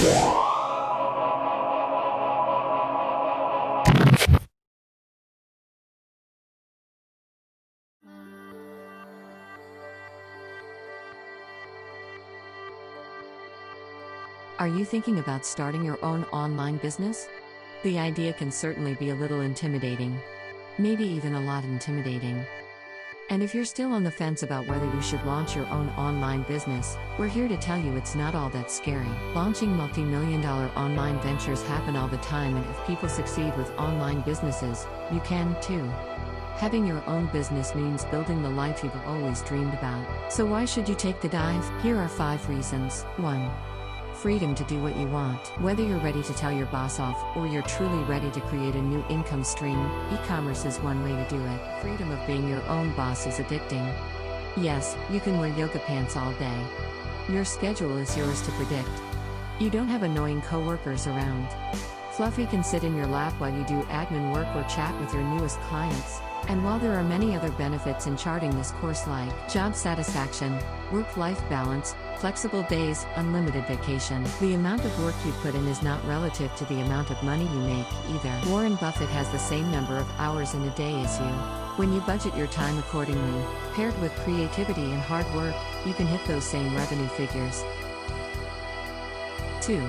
Are you thinking about starting your own online business? The idea can certainly be a little intimidating. Maybe even a lot intimidating. And if you're still on the fence about whether you should launch your own online business, we're here to tell you it's not all that scary. Launching multi-million-dollar online ventures happen all the time, and if people succeed with online businesses, you can too. Having your own business means building the life you've always dreamed about. So why should you take the dive? Here are 5 reasons. 1. Freedom to do what you want. Whether you're ready to tell your boss off or you're truly ready to create a new income stream, e-commerce is one way to do it. Freedom of being your own boss is addicting. Yes, you can wear yoga pants all day. Your schedule is yours to predict. You don't have annoying coworkers around. Fluffy can sit in your lap while you do admin work or chat with your newest clients. And while there are many other benefits in charting this course like job satisfaction, work-life balance, flexible days, unlimited vacation, the amount of work you put in is not relative to the amount of money you make either. Warren Buffett has the same number of hours in a day as you. When you budget your time accordingly, paired with creativity and hard work, you can hit those same revenue figures. 2.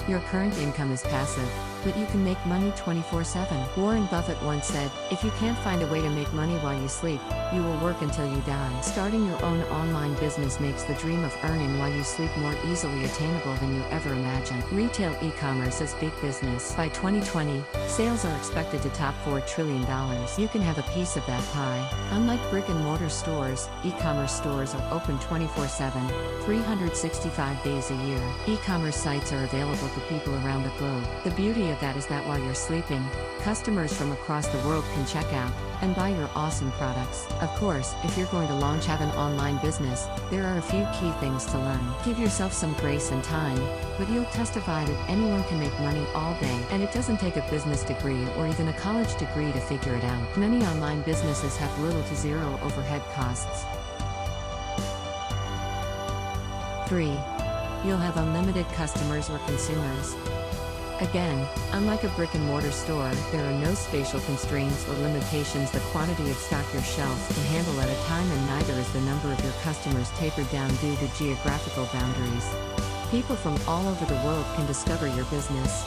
Your current income is passive, but you can make money 24/7. Warren Buffett once said, "If you can't find a way to make money while you sleep, you will work until you die." Starting your own online business makes the dream of earning while you sleep more easily attainable than you ever imagined. Retail e-commerce is big business. By 2020, sales are expected to top $4 trillion. You can have a piece of that pie. Unlike brick-and-mortar stores, e-commerce stores are open 24/7, 365 days a year. E-commerce sites are available to people around the globe. The beauty of that is that while you're sleeping, customers from across the world can check out and buy your awesome products. Of course, if you're going to have an online business, there are a few key things to learn. Give yourself some grace and time, but you'll testify that anyone can make money all day, and it doesn't take a business degree or even a college degree to figure it out. Many online businesses have little to zero overhead costs. 3. You'll have unlimited customers or consumers. Again, unlike a brick-and-mortar store, there are no spatial constraints or limitations the quantity of stock your shelves can handle at a time, and neither is the number of your customers tapered down due to geographical boundaries. People from all over the world can discover your business.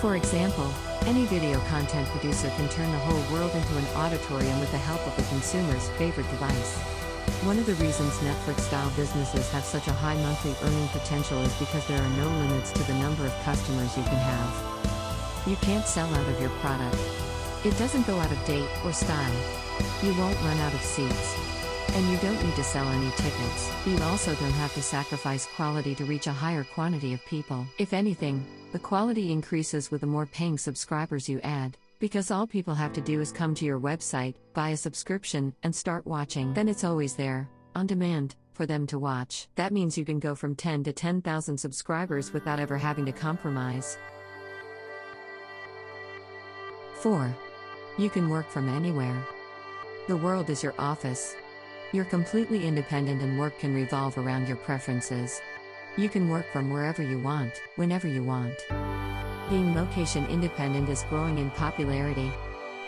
For example, any video content producer can turn the whole world into an auditorium with the help of the consumer's favorite device. One of the reasons Netflix-style businesses have such a high monthly earning potential is because there are no limits to the number of customers you can have. You can't sell out of your product. It doesn't go out of date or style. You won't run out of seats. And you don't need to sell any tickets. You also don't have to sacrifice quality to reach a higher quantity of people. If anything, the quality increases with the more paying subscribers you add. Because all people have to do is come to your website, buy a subscription, and start watching. Then it's always there, on demand, for them to watch. That means you can go from 10 to 10,000 subscribers without ever having to compromise. 4. You can work from anywhere. The world is your office. You're completely independent, and work can revolve around your preferences. You can work from wherever you want, whenever you want. Being location independent is growing in popularity.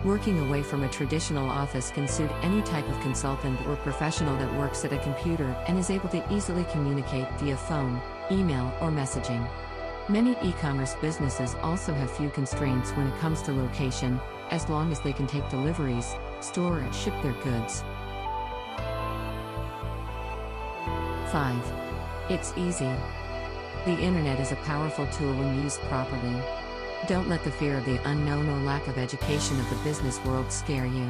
Working away from a traditional office can suit any type of consultant or professional that works at a computer and is able to easily communicate via phone, email, or messaging. Many e-commerce businesses also have few constraints when it comes to location, as long as they can take deliveries, store and ship their goods. 5. It's easy. The internet is a powerful tool when used properly. Don't let the fear of the unknown or lack of education of the business world scare you.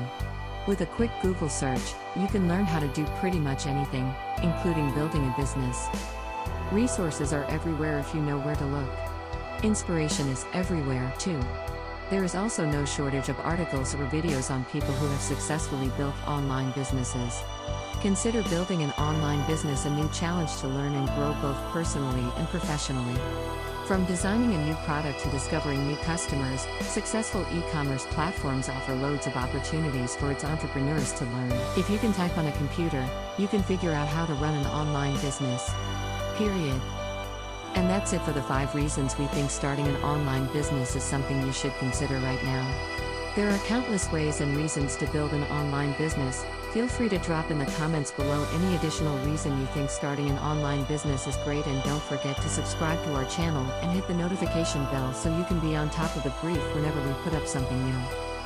With a quick Google search, you can learn how to do pretty much anything, including building a business. Resources are everywhere if you know where to look. Inspiration is everywhere, too. There is also no shortage of articles or videos on people who have successfully built online businesses. Consider building an online business a new challenge to learn and grow both personally and professionally. From designing a new product to discovering new customers, successful e-commerce platforms offer loads of opportunities for its entrepreneurs to learn. If you can type on a computer, you can figure out how to run an online business. Period. And that's it for the 5 reasons we think starting an online business is something you should consider right now. There are countless ways and reasons to build an online business. Feel free to drop in the comments below any additional reason you think starting an online business is great, and don't forget to subscribe to our channel and hit the notification bell so you can be on top of the brief whenever we put up something new.